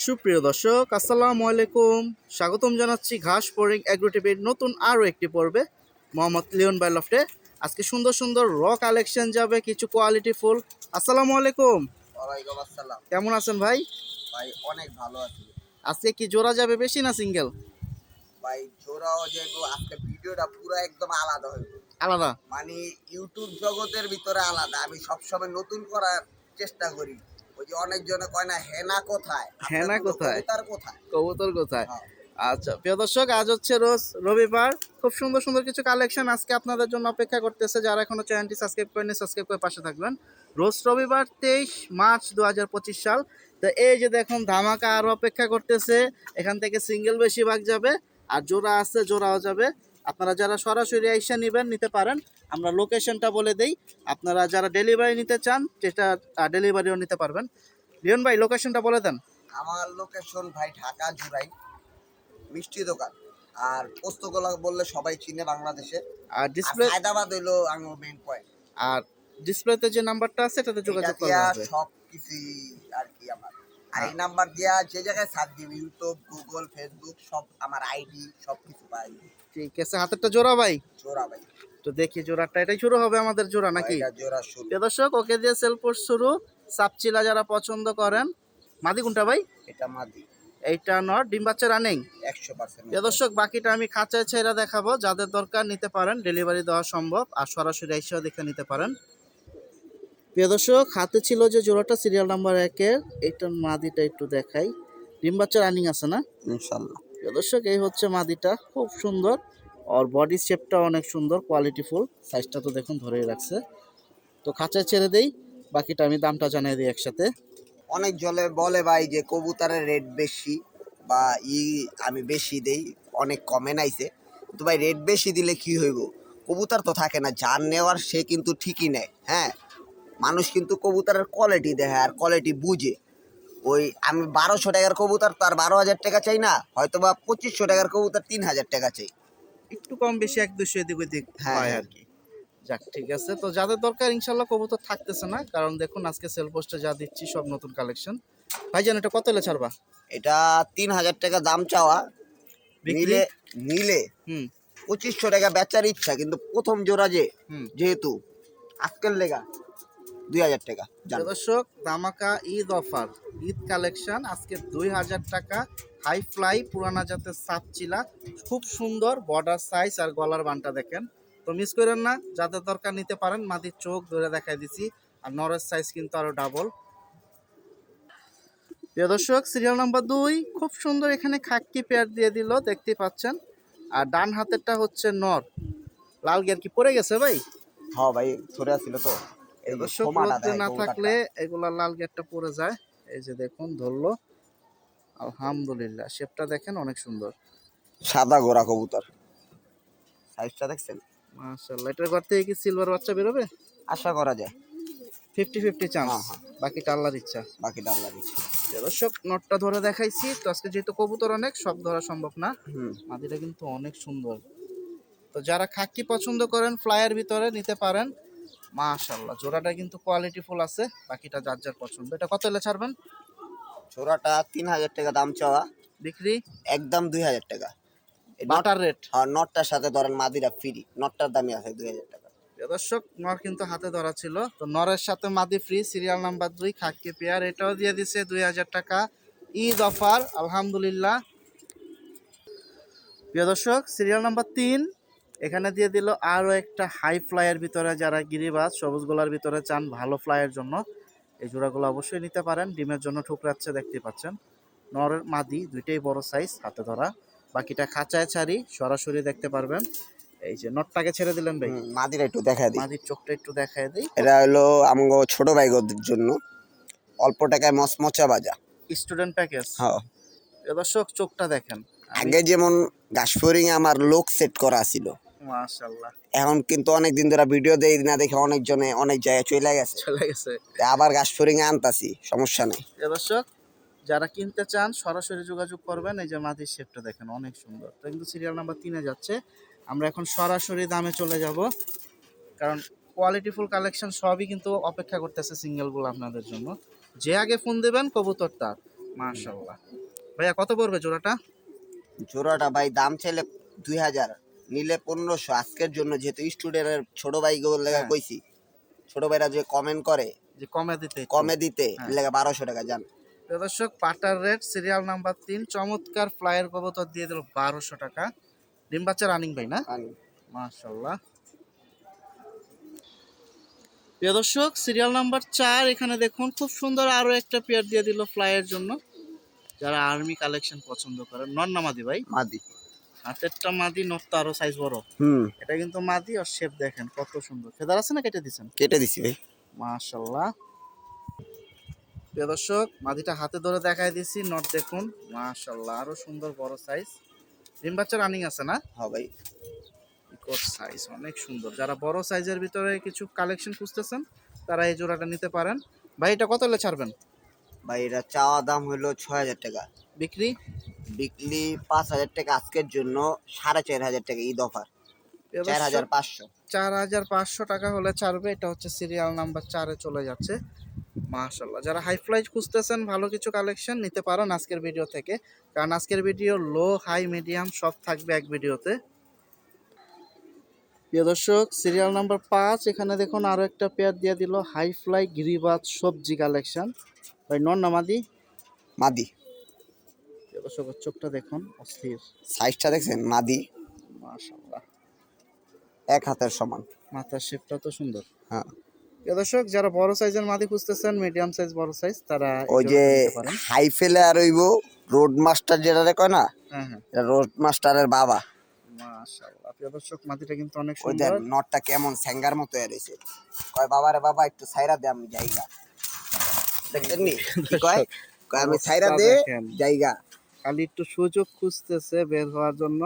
সুপ্রিয় দর্শক, আসসালামু আলাইকুম। স্বাগতম জানাচ্ছি ঘাস ফড়িং এগ্রো টিভির নতুন আরও একটি পর্বে মোহাম্মদ লিওন বাই লফটে। আজকে সুন্দর সুন্দর র কালেকশন যাবে, কিছু কোয়ালিটি ফুল। আসসালামু আলাইকুম, ওয়ালাইকুম আসসালাম। কেমন আছেন ভাই? ভাই অনেক ভালো আছি। আজকে কি জোড়া যাবে বেশি না সিঙ্গেল? ভাই জোড়াও যাইবো, আজকে ভিডিওটা পুরো একদম আলাদা হইব। আলাদা? মানে ইউটিউব জগতের ভিতরে আলাদা। আমি সবসময় নতুন করার চেষ্টা করি। ওই যে অনেকজনে কয় না হেনা কোথায়, হ্যাঁ না, কোথায় কবুতর কোথায়। কবুতর কোথায়? হ্যাঁ। আচ্ছা প্রিয় দর্শক, আজ হচ্ছে রোজ রবিবার। খুব সুন্দর সুন্দর কিছু কালেকশন আজকে আপনাদের জন্য অপেক্ষা করতেছে। যারা এখনো চ্যানেলটি সাবস্ক্রাইব করেনি, সাবস্ক্রাইব করে পাশে থাকবেন। রোজ রবিবার 23 মার্চ 2025 সাল। তো এই যে দেখুন, ধামাকা আরও অপেক্ষা করতেছে। এখান থেকে সিঙ্গেল বেশিরভাগ যাবে, আর জোড়া আছে জোড়াও যাবে। আপনারা যারা সরাসরি আইসা নেবেন নিতে পারেন। আমরা লোকেশনটা বলে দেই, আপনারা যারা ডেলিভারি নিতে চান সেটা ডেলিভারিও নিতে পারবেন। লিওন ভাই, লোকেশনটা বলে দেন। আমার লোকেশন ভাই ঢাকা জুরাই মিষ্টি দোকান। আর পোস্তগোলা বললে সবাই চিনে বাংলাদেশে। আর ডিসপ্লে হায়দ্রাবাদ হইলো আমার মেইন পয়েন্ট। আর ডিসপ্লেতে যে নাম্বারটা আছে এটাতে যোগাযোগ করতে হবে। সব কিছু আর কি আমার আর এই নাম্বার দিয়া যে জায়গায় সার্চ দিবি, ইউটিউব, গুগল, ফেসবুক, সব আমার আইডি সব কিছু পাই। ঠিক আছে, হাতেরটা জোড়া ভাই। জোড়া ভাই, তো দেখি জোড়াটা, এটাই শুরু হবে আমাদের জোড়া নাকি? এটা জোড়া শুরু। প্রিয় দর্শক, ওকে দিয়ে সেল পোস্ট শুরু। সাপচিলা যারা পছন্দ করেন। মাদি কোনটা ভাই? এটা মাদি, এইটা নর, ডিম বাচ্চা রানিং। 100%। প্রিয় দর্শক, বাকিটা আমি খাঁচায় ছেড়ে দেখাবো। যাদের দরকার নিতে পারেন, ডেলিভারি দেওয়া সম্ভব, আর সরাসরি এসেও দেখে নিতে পারেন। প্রিয় দর্শক, হাতে ছিল যে জোড়াটা সিরিয়াল নাম্বার 1-এর, এইটার মাদিটা একটু দেখাই। ডিম বাচ্চা রানিং আছে না? ইনশাআল্লাহ। প্রিয় দর্শক, এই হচ্ছে মাদিটা, খুব সুন্দর। আর বডি শেপটা অনেক সুন্দর, কোয়ালিটিফুল। সাইজটা তো দেখুন ধরেই রাখছে। তো খাঁচায় ছেড়ে দেই, বাকিটা আমি দামটা জানিয়ে দিই একসাথে। অনেক জলে বলে ভাই যে কবুতরের রেট বেশি বা আমি বেশি দেই, অনেক কমে নাইছে। কিন্তু ভাই রেট বেশি দিলে কি হইব, কবুতর তো থাকে না, যার নেওয়ার সে কিন্তু ঠিকই নেয়। হ্যাঁ, মানুষ কিন্তু কবুতরের কোয়ালিটি দেখে আর কোয়ালিটি বুঝে। ওই আমি 1200 টাকার কবুতর তার 12,000 টাকা চাই না, হয়তো বা 2500 টাকার কবুতর 3000 টাকা চাই। একটু কম বেশি 1-200 এদিক ওদিক হ্যাঁ হয় হ্যাঁ। আর কি। যাক, ঠিক আছে। তো যাদের দরকার ইনশাল্লাহ কবুতর থাকতেছে না, কারণ দেখুন আজকে সেল পোস্টে যা দিচ্ছি সব নতুন কালেকশন। ভাইজান, এটা কত হলে ছাড়বা? এটা 3000 টাকা দাম চাওয়া, বিক্রি? নিলে নিলে হুম 2500 টাকা বেচার ইচ্ছা, কিন্তু প্রথম জোড়া হুম। যেহেতু আজকের লেগা 2000 টাকা জান। দর্শক, ধামাকা ঈদ অফার, ঈদ কালেকশন আজকে 2000 টাকা। হাই ফ্লাই পুরানা জাতের সাপচিলা, খুব সুন্দর বর্ডার সাইজ আর গলার বানটা দেখেন। তো মিস করেন না, যাদের দরকার নিতে পারেন। মাদির চোখ ধরে দেখাই দিছি, আর নরের সাইজ কিন্তু আরো ডাবল। প্রিয় দর্শক, সিরিয়াল নাম্বার 2, খুব সুন্দর এখানে খাক্কি পেয়ার দিয়ে দিল, দেখতে পাচ্ছেন। আর ডান হাতেরটা হচ্ছে নর। লাল গিয়ার কি পড়ে গেছে ভাই? হ্যাঁ ভাই, ধরে আসছিল তো। এই যে দর্শক, ক্ষমাটা রোদ্রে দেয় না থাকলে কবুতরটা। এগুলা লাল গিয়ারটা পড়ে যায়। এই যে দেখুন ধরলো, আলহামদুলিল্লাহ। শেপটা দেখেন অনেক সুন্দর, সাদা গোরা কবুতর, সাইজটা দেখছেন? মাশাআল্লাহ। এটার ঘর থেকে কি সিলভার বাচ্চা বেরোবে? আশা করা যায়। 50-50 চান্স, হ্যাঁ হ্যাঁ, বাকিটা আল্লাহর ইচ্ছা। বাকিটা আল্লাহ দিচ্ছে। দর্শক, নটটা ধরে দেখাইছি তো। আজকে যেহেতু কবুতর অনেক, সব ধরা সম্ভব না। হুম। মাদিটা কিন্তু অনেক সুন্দর। তো যারা খাকি পছন্দ করেন ফ্লাইয়ের ভিতরে নিতে পারেন। মাশাআল্লাহ, জোড়াটা কিন্তু কোয়ালিটি ফুল আছে। বাকিটা যার যার পছন্দ। এটা কত হলে ছাড়বেন? জোড়াটা 3000 টাকা দাম চাওয়া, বিক্রি একদম 2000 টাকা। এই নট, বাটার রেট। আর নটটার সাথে ধরেন মাদিরা ফ্রি, নটটার দামই আছে 2000 টাকা। দর্শক, নর কিন্তু হাতে ধরা ছিল, তো নরের সাথে মাদি ফ্রি। সিরিয়াল নাম্বার 2 খাকি পেয়ার, এটাও দিয়ে দিছে 2000 টাকা, ঈদ অফার, আলহামদুলিল্লাহ। প্রিয় দর্শক, সিরিয়াল নাম্বার 3, এখানে দিয়ে দিল আরও একটা হাই ফ্লাইয়ের ভিতরে। যারা গিরিবাজ সবুজ গোলার ভিতরে চান ভালো ফ্লাইয়ের জন্য, এই জোড়াগুলো অবশ্যই নিতে পারেন। ডিমের জন্য ঠুকরাচ্ছে, দেখতে পাচ্ছেন। নরের মাদি দুইটাই বড় সাইজ, হাতে ধরা। বাকিটা খাঁচায় ছাড়ি, সরাসরি দেখতে পারবেন। এই যে নটটাকে ছেড়ে দিলেন ভাই, মাদিরা একটু দেখা দিই। মাদির চোখটা একটু দেখায় দিই। এটা হলো আমগো ছোট ভাইগোদের জন্য, অল্প টাকায় মচমচা বাজা। Student package. হ্যাঁ। দর্শক, চোখটা দেখেন। আগে যেমন ঘাসফড়িং আমার লোক সেট করা ছিল, মাশাআল্লাহ, এখন কিন্তু অনেক দিন ধরে ভিডিও দেই না দেখে অনেকজনে অনেক জায়গায় চলে গেছে। চলে গেছে। আবার ঘাসফড়িং আনতাছি, সমস্যা নেই। দর্শক, যারা কিনতে চান সরাসরি যোগাযোগ করবেন। এই যে মাদির শেপটা দেখেন অনেক সুন্দর। তো কিন্তু সিরিয়াল নাম্বার 3-এ যাচ্ছে। আমরা এখন সরাসরি দামে চলে যাব, কারণ কোয়ালিটিফুল কালেকশন সবই কিন্তু অপেক্ষা করতেছে সিঙ্গেলগুলো আপনাদের জন্য। যে আগে ফোন দেবেন কবুতর তার। মাশাআল্লাহ। ভাইয়া কত পড়বে জোড়াটা? জোড়াটা ভাই দাম চাইলে 2000, নিলে 1500। আজকের জন্য যেহেতু স্টুডেন্টের ছোট ভাই লেগে হ্যাঁ, কইছি, ছোট ভাইরা যে কমেন্ট করে যে কমে দিতে একটু। কমে দিতে হ্যাঁ। লেগে 1200 টাকা যান। প্রিয় দর্শক, পাটার রেট সিরিয়াল নাম্বার 3 চমৎকার ফ্লাইয়ের কবুতর দিয়ে দিল 1200 টাকা। ডিম বাচ্চা রানিং ভাই না? মাশাআল্লাহ। প্রিয় দর্শক, সিরিয়াল নাম্বার 4 এখানে দেখুন খুব সুন্দর আরো একটা পেয়ার দিয়ে দিল ফ্লাইয়ের জন্য। যারা আর্মি কালেকশন পছন্দ করেন, নর না মাদি ভাই? মাদি। হাতেরটা মাদি, নরটা আরো সাইজ বড়। হুম, এটা কিন্তু মাদি, আর শেপ দেখেন কত সুন্দর। ফেদার আছে না কেটে দিছেন? কেটে দিছি ভাই। মাশাআল্লাহ। প্রিয় দর্শক, মাদিটা হাতে ধরে দেখাই দিছি, নট দেখুন মাশাআল্লাহ আরো সুন্দর বড় সাইজ। ডিম বাচ্চা রানিং আছে না? হ্যাঁ ভাই। ইকোর সাইজ অনেক সুন্দর। যারা বড় সাইজের ভিতরে কিছু কালেকশন খুঁজতেছেন তারা এই জোড়াটা নিতে পারেন। ভাই এটা কত হলে ছাড়বেন? ভাই এটা চাওয়া দাম হলো 6000 টাকা, বিক্রি? বিকলি 5000 টাকা। আজকের জন্য 4500 টাকা ঈদ অফার, 4500। 4500 টাকা হলে ছাড়বে। এটা হচ্ছে সিরিয়াল নাম্বার 4-এ চলে যাচ্ছে। মাশাআল্লাহ, যারা হাই ফ্লাই খুঁজতেছেন ভালো কিছু কালেকশন নিতে পারেন আজকের ভিডিও থেকে, কারণ আজকের ভিডিও লো হাই মিডিয়াম সব থাকবে এক ভিডিওতে। প্রিয় দর্শক, সিরিয়াল নাম্বার 5 এখানে দেখুন আরো একটা পেয়ার দিয়ে দিল হাই ফ্লাই গিরিবাজ সবজি কালেকশন। ভাই নর না মাদি? মাদি। প্রিয় দর্শক, ওর চোখটা দেখুন অস্থির। সাইজটা দেখছেন? মাদি, মাশাআল্লাহ, এক হাতের সমান। মাথার শেপটা তো সুন্দর। হ্যাঁ, প্রিয় দর্শক, যারা বড় সাইজের মাদি খুঁজতেছেন, মিডিয়াম সাইজ বড় সাইজ, তারা এই ওই যে জোড়াটা নিতে পারেন। হাই ফেলে আর হইব রোড মাস্টার যেটা কয় না, হ্যাঁ হ্যাঁ, রোড মাস্টারের বাবা। মাশাআল্লাহ। প্রিয় দর্শক, মাদিটা কিন্তু অনেক ওই দেন সুন্দর। নটটা কেমন স্যাঙ্গার মতো এসেছে। কয় বাবারে বাবা একটু ছাইরা দে আমি জায়গা। দেখছেন নি কি কয়? কয় আমি ছাইরা অবস্থা দে দেখেন। জায়গা। খালি একটু সুযোগ খুঁজতেছে বের হওয়ার জন্য,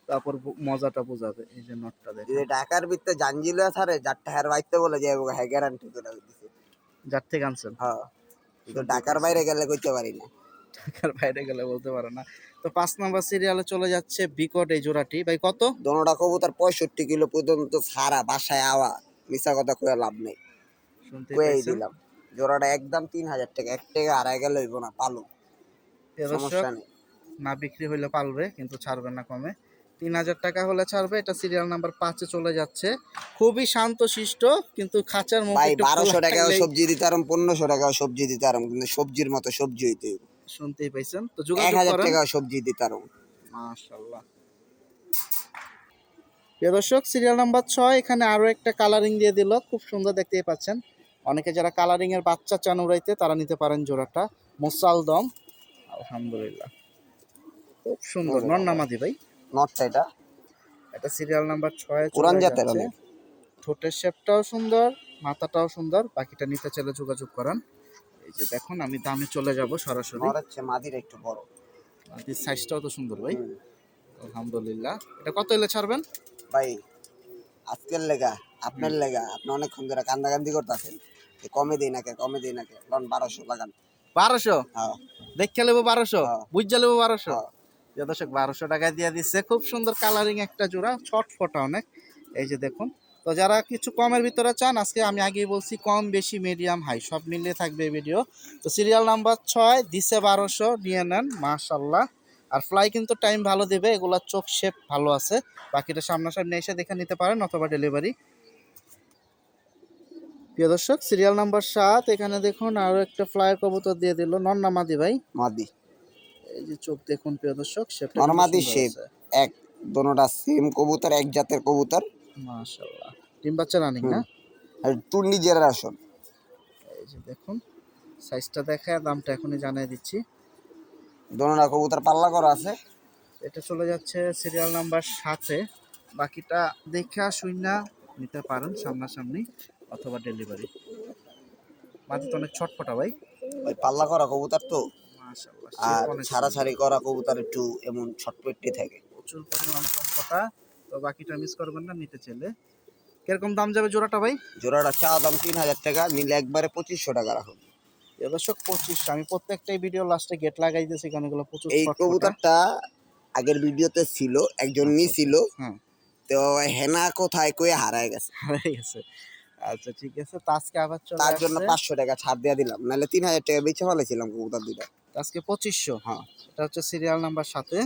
তারপর মজাটা বোঝাবে। এই যে নটটা যদি দেখেন, ঢাকার ভিতরে জাঞ্জিলো ছাড়ে যারটা হের বাইতে বলে যাইব, হ্যাঁ গ্যারান্টি করে দিছে। যার থেকে আনছেন। হ্যাঁ, কিন্তু শুনতে ঢাকার পাইছেন। বাইরে গেলে কইতে পারি না। ঢাকার বাইরে গেলে বলতে পারে না। তো 5 নাম্বার সিরিয়ালে চলে যাচ্ছে বিকট এই জোড়াটি। ভাই কত? দোনোটা কবুতর 65 কিলো পর্যন্ত সারা বাসায় আওয়া, মিছা কথা কয়ে লাভ নেই, শুনতে কয়েই পাইছেন। দিলাম। জোড়াটা একদম 3000 টাকা, 1 টাকা আড়াই গেলে হইব না, পালো প্রিয় দর্শক, সমস্যা নেই। না বিক্রি হইলে পালবে, কিন্তু ছাড়বে না কমে। 3000 টাকা হলে ছাড়বে। এটা সিরিয়াল নাম্বার 5-এ চলে যাচ্ছে। খুবই শান্ত শিষ্ট, কিন্তু খাঁচার মুখ ভাই একটু 1200 খোলা টাকাও থাকলেই। সবজি দিতে আরম, 1500 টাকাও সবজি দিতে আরম, কিন্তু সবজির মতো সবজি হইতে হইব। শুনতেই পাইছেন, তো যোগাযোগ 1000 করেন। টাকাও সবজি দিতে আরম। মাশাআল্লাহ। প্রিয় দর্শক, সিরিয়াল নাম্বার 6 এখানে আরো একটা কালারিং দিয়ে দিল, খুব সুন্দর দেখতেই পাচ্ছেন। অনেকে যারা কালারিং এর বাচ্চা চান উড়াইতে, তারা নিতে পারেন জোড়াটা। মোসালদম, আলহামদুলিল্লাহ খুব সুন্দর। নর নামাদি ভাই? নটটা এটা এটা সিরিয়াল নাম্বার 6-এ পুরান চলে জাতের যাচ্ছে। অনেক। ঠোঁটের শেপটাও সুন্দর, মাথাটাও সুন্দর। বাকিটা নিতে চাইলে যোগাযোগ করেন। এই যে দেখুন, আমি দামে চলে যাব সরাসরি। নর হচ্ছে মাদির একটু বড়। মাদির সাইজটাও তো সুন্দর ভাই, হুম। আলহামদুলিল্লাহ। এটা কত এলে ছাড়বেন? ভাই আজকের লেগা, আপনার লেগা, আপনি অনেকক্ষণ ধরে কান্দাকান্দি করতেছেন, কমে দিই নাকি, কমে দিই নাকি, লন 1200 লাগান। 1200? হ্যাঁ দেখে নেবো 1200, হ্যাঁ বুঝে নেবো 1200। হ্যাঁ। প্রিয় দর্শক, 1200 টাকায় দিয়ে দিচ্ছে। খুব সুন্দর কালারিং একটা জোড়া, ছটফটা অনেক। এই যে দেখুন। তো যারা কিছু কমের ভিতরে চান, আজকে আমি আগেই বলছি কম বেশি মিডিয়াম হাই সব মিলিয়ে থাকবে এই ভিডিও। তো সিরিয়াল নাম্বার 6 দিছে 1200, নিয়ে নেন মাশাআল্লাহ। আর ফ্লাই কিন্তু টাইম ভালো দেবে, এগুলার চোখ শেপ ভালো আছে। বাকিটা সামনাসামনি এসে দেখে নিতে পারেন, অথবা ডেলিভারি। প্রিয় দর্শক, সিরিয়াল নাম্বার 7 এখানে দেখুন আরো একটা ফ্লাই কবুতর দিয়ে দিল। নর না মাদি ভাই? মাদি। এই যে চোখ দেখুন প্রিয় দর্শক, শেপটা নর কিন্তু মাদি সুন্দর শেপ আছে। এক, দোনোটা সেম কবুতর, এক জাতের কবুতর। মাশাআল্লাহ, ডিম বাচ্চা রানিং না? আর টুন্ডি জেনারেশন। এই যে দেখুন, সাইজটা দেখে দামটা এখনই জানিয়ে দিচ্ছি। দোনোটা কবুতর পাল্লা করা আছে। এটা চলে যাচ্ছে সিরিয়াল নাম্বার 7-এ। বাকিটা দেখা শুইনা নিতে পারেন সামনাসামনি, অথবা ডেলিভারি। মাদি তো অনেক ছটফটা ভাই। ওই পাল্লা করা কবুতর তো, মাশাআল্লাহ, আর শেপ অনেক ছাড়াছাড়ি করা কবুতর একটু এমন ছটপটি থাকে। প্রচুর পরিমাণ ছটফটা। তো বাকিটা মিস করবেন না নিতে চাইলে। কিরকম দাম যাবে জোড়াটা ভাই? জোড়াটা চা দাম 3000 টাকা, নিলে একবারে 2500 টাকা রাখুন। এ দর্শক 2500। আমি প্রত্যেকটাই ভিডিও লাস্টে গেট লাগাই দিয়েছি, কারণ এগুলো প্রচুর এই ছটফটা। কবুতরটা আগের ভিডিওতে ছিল, একজন আচ্ছা, নিছিল, হ্যাঁ, তো হেনা কোথায় কয়ে হারায় গেছে। হারিয়ে গেছে। আচ্ছা ঠিক আছে, তো আজকে আবার চলে তার জন্য আসছে। 500 টাকা ছাড় দিয়ে দিলাম, নাহলে 3000 টাকা বেচে ফেলেছিলাম কবুতর দুইটা। তো আজকে 2500। হ্যাঁ এটা হচ্ছে সিরিয়াল নাম্বার 7-এ।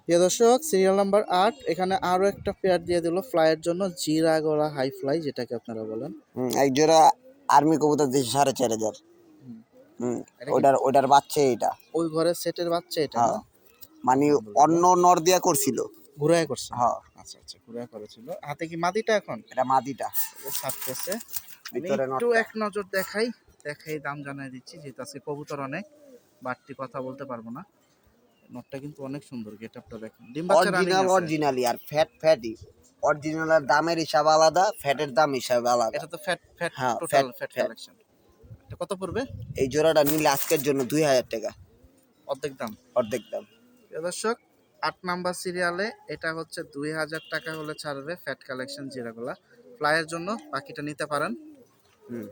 প্রিয় দর্শক, সিরিয়াল নাম্বার 8 এখানে আরো একটা পেয়ার দিয়ে দিল ফ্লাইয়ের জন্য, জিরা গলা হাই ফ্লাই যেটাকে আপনারা বলেন। এক জোড়া আর্মি কবুতর দিয়েছে 4500। এটা কি ওটার বাচ্চা এটা। ওই ঘরের সেটের বাচ্চা এটা না? হ্যাঁ মানে আলহামদুলিল্লাহ। অন্য নর দিয়া করছিল। ঘুরায় করছে? হ্যাঁ আচ্ছা আচ্ছা, ঘুরায় করেছিল। হাতে কি মাদিটা এখন? এটা মাদিটা, ছাড়তেছে। আমি ভিতরে একটু নটটা। এক নজর দেখাই, দাম জানাই দিচ্ছি, যেহেতু আজকে কবুতর অনেক, বাড়তি কথা বলতে পারবো না। নটটা কিন্তু অনেক সুন্দর, গেটআপটা দেখেন। ডিম বাচ্চা রানিং আছে। অরিজিনালি আর ফ্যাটই। অরিজিনালের দামের হিসাব আলাদা, ফ্যাটের দাম হিসাব আলাদা। এটা তো ফ্যাট হ্যাঁ টোটাল ফ্যাট ফ্যাট। কালেকশন। এটা কত পড়বে? এই জোড়াটা নিলে আজকের জন্য 2000 টাকা, অর্ধেক দাম। অর্ধেক দাম। প্রিয় দর্শক, 8 নাম্বার সিরিয়ালে এটা হচ্ছে 2000 টাকা হলে ছাড়বে ফ্যাট কালেকশন জিরাগুলা ফ্লাইয়ের জন্য, বাকিটা নিতে পারেন। হুম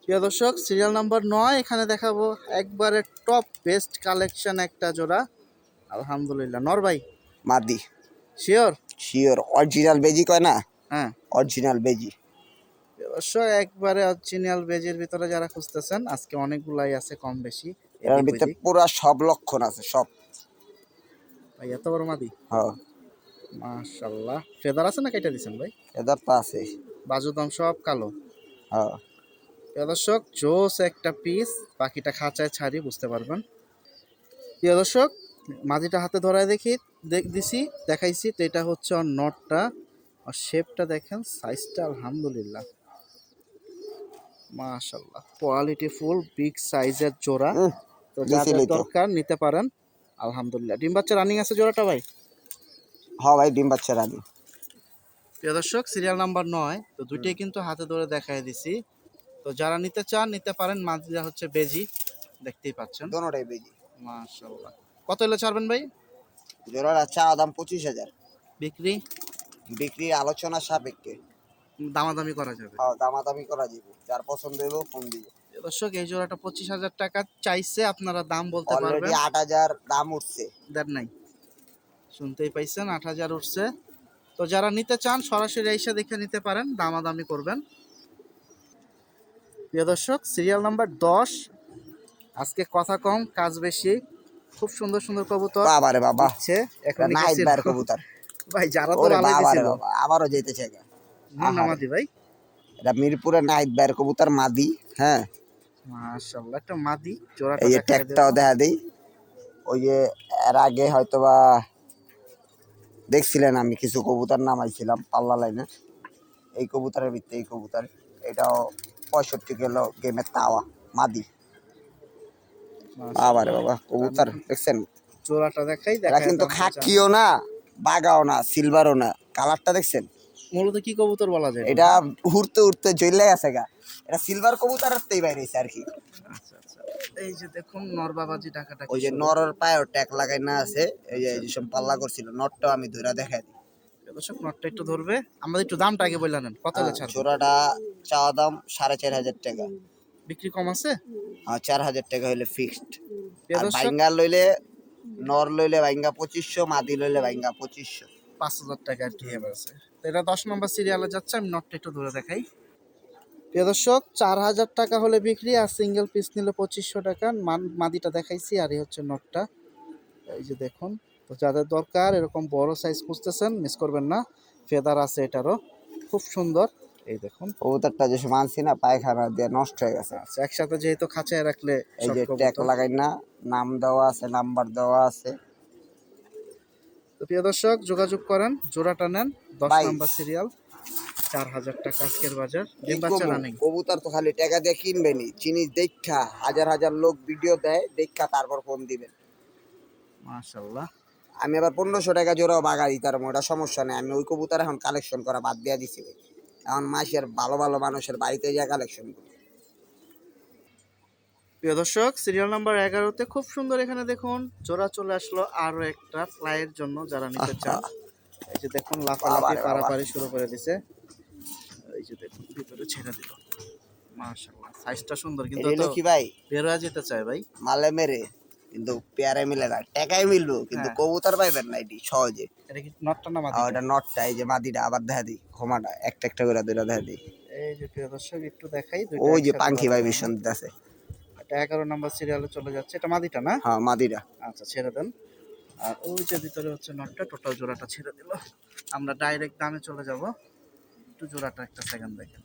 প্রিয় দর্শক, সিরিয়াল নাম্বার 9 এখানে দেখাবো একবারে টপ বেস্ট কালেকশন একটা জোড়া। আলহামদুলিল্লাহ, নরবাই মাদি শিওর? শিওর অরিজিনাল বেজি কয় না, হ্যাঁ। অরিজিনাল বেজি। প্রিয় দর্শক, একবারে অরিজিনাল বেজের ভিতরে যারা খুঁজতেছেন, আজকে অনেকগুলাই আছে কম বেশি এর এদিক ভিতরে ওদিক। পুরা সব লক্ষণ আছে সব। ভাই এত বড় মাদি, হ্যাঁ মাশাআল্লাহ। ফেদার আছে না কেটে দিছেন ভাই? এদের তো আছে। বাজুদম সব কালো। হ্যাঁ প্রিয় দর্শক, জোস একটা পিস, বাকিটা খাঁচায় ছাড়ি বুঝতে পারবেন। প্রিয় দর্শক, মাদিটা হাতে ধরায় দিছি, দেখাইছি, তো এটা হচ্ছে ওর নটটা। আর শেপটা দেখেন, সাইজটা আলহামদুলিল্লাহ মাশাআল্লাহ, কোয়ালিটি ফুল বিগ সাইজের জোড়া। তো যাদের দিছিলি তো। দরকার নিতে পারেন। আলহামদুলিল্লাহ, ডিম বাচ্চা রানিং আছে জোড়াটা ভাই? হ্যাঁ ভাই ডিম বাচ্চা রানি। প্রিয় দর্শক, সিরিয়াল নাম্বার 9, তো দুইটাই কিন্তু হাতে ধরে দেখাই দিছি। তো যারা নিতে চান নিতে পারেন। মাদিরা হচ্ছে বেজি, দেখতেই পাচ্ছেন। দোনোটাই বেজি। মাশাআল্লাহ, কত হলে ছাড়বেন ভাই? জোড়াটা চা দাম 25,000, বিক্রি বিক্রি আলোচনা সাপেক্ষে। দামাদামি করা যাবে। হ্যাঁ দামাদামি করা যাবে, যার পছন্দ হইব ফোন দিব। প্রিয় দর্শক, এই জোড়াটা 25,000 টাকা চাইছে, আপনারা দাম বলতে অলরেডি পারবেন। 8,000 দাম উঠছে। দেন নাই, শুনতেই পাইছেন, 8,000 উঠছে। তো যারা নিতে চান সরাসরি এসে দেখে নিতে পারেন, দামাদামি করবেন। প্রিয় দর্শক, সিরিয়াল নাম্বার 10, আজকে কথা কম কাজ বেশি। খুব সুন্দর সুন্দর কবুতর বাবা রে বাবা, দিচ্ছে এটা এখনই নাইট গেছিল। বার কবুতর। ভাই যারা তো ওরে ভালোই বাবা রে দিছিল। বাবা, আবারও যাইতেছে গা। নামাদি ভাই, এটা মিরপুরের নাইট বার কবুতর মাদি। হ্যাঁ মাশাআল্লাহ, একটা মাদি। জোড়াটা এই যে দেখাই ট্যাগটাও দেব। দেখা দেই। ওই যে এর আগে হয়তোবা দেখছিলেন আমি কিছু কবুতর নামাইছিলাম পাল্লা লাইনে, এই কবুতরের ভিত্তি এই কবুতর। এটাও 65 কিলো গেমের তাওয়া মাদি। বাবা রে বাবা, কবুতর দেখছেন? জোড়াটা দেখাই এরা দেখাই কিন্তু খাকিও না, বাগাও না, সিলভারও না, কালারটা দেখছেন? মূলত কি কবুতর বলা যায় এটা উড়তে উড়তে জ্বলে গেছে গা। এটা সিলভার কবুতরের তেই বাইরে হইছে আর কি। আচ্ছা আচ্ছা, এই যে দেখুন নরবাবাজি টাকাটা ওই যে নরর পায়েও ট্যাগ লাগাই না আছে, এই যে যেসব পাল্লা করছিল নটটাও আমি ধরে দেখাই দিই। দর্শক, নটটা একটু ধরবে, আমাদের একটু দামটা আগে বললেন কত হলে ছাড়বে? জোড়াটা চাওয়া দাম 4,500 টাকা। বিক্রি কম আছে? 4,000 টাকা হইলে ফিক্সড। প্রিয় আর দর্শক, বাইঙ্গা লইলে, নর লইলে বাইঙ্গা 2500, মাদি লইলে বাইঙ্গা 2500। 5,000 টাকা আর কি আছে। তো এটা 10 নম্বর সিরিয়ালে যাচ্ছে, আমি নটটা একটু ধরে দেখাই। প্রিয় দর্শক, 4,000 টাকা হলে বিক্রি, আর সিঙ্গেল পিস নিলে 2500 টাকা। মাদিটা দেখাইছি, আর এই হচ্ছে নটটা। এই যে দেখুন, তো যাদের দরকার এরকম বড় সাইজ খুঁজতেছেন মিস করবেন না। ফেদার আছে এটারও, খুব সুন্দর। এই দেখুন, কবুতরটা যে মানছি না পায়খানা দিয়ে নষ্ট হয়ে গেছে। আচ্ছা, একসাথে যেহেতু খাঁচায় রাখলে এই সব যে ট্যাগ কবুতর। লাগাই না, নাম দেওয়া আছে, নাম্বার দেওয়া আছে। তো প্রিয় দর্শক, যোগাযোগ করেন, জোড়াটা নেন। 10 ভাই নাম্বার সিরিয়াল, 4,000 টাকা আজকের বাজার। কি ডিম বাচ্চা কমু? রানিং। কবুতর তো খালি টাকা দিয়ে কিনবেনি, জিনিস দেখা হাজার হাজার লোক ভিডিও দেয়, দেখা তারপর ফোন দিবেন। মাশাআল্লাহ, আমি আবার 1500 টাকা জোড়াও বাগা দিতার, ওটা সমস্যা নেই। আমি ওই কবুতর এখন কালেকশন করা বাদ দিয়া দিছি ভাই। এখন মাসের ভালো ভালো মানুষের বাড়িতে যা কালেকশন করি। প্রিয় দর্শক, সিরিয়াল নাম্বার 11-তে খুব সুন্দর, এখানে দেখুন জোড়া চলে আসলো আরো একটা ফ্লাইয়ের জন্য যারা নিতে চান। এই যে দেখুন, লাফালাফি বাবারে বাবা। পারাপারি শুরু করে দিছে। এই যে দেখুন, ভিতরে ছেড়ে দিল। মাশাআল্লাহ, সাইজটা সুন্দর, কিন্তু এটা তো হলো কি ভাই, বের হয়ে যেতে চায় ভাই। মালে মেরে কিন্তু পেয়ারে মিলে না, টাকায় মিলবো কিন্তু হ্যাঁ। কবুতর পাইবেন না এটি সহজে। এটা কি নটটা না আর মাদিটা? ওটা নটটা, এই যে মাদিটা আবার দেখা দিই, হোমাটা একটা একটা করে দুইটা দেখা দিই। এই যে প্রিয় দর্শক একটু দেখাই, দুইটা ওই যে একসাথে পাঙ্খি ধরা ভাই যাবে না। মিশন আছে। এটা 11 নম্বর সিরিয়ালে চলে যাচ্ছে, এটা মাদিটা না? হ্যাঁ মাদিটা। আচ্ছা ছেড়ে দেন। আর ওই যে ভিতরে হচ্ছে নটটা, টোটাল জোড়াটা ছেড়ে দিল। আমরা ডাইরেক্ট দামে চলে যাব। একটু জোড়াটা একটা সেকেন্ড দেখেন।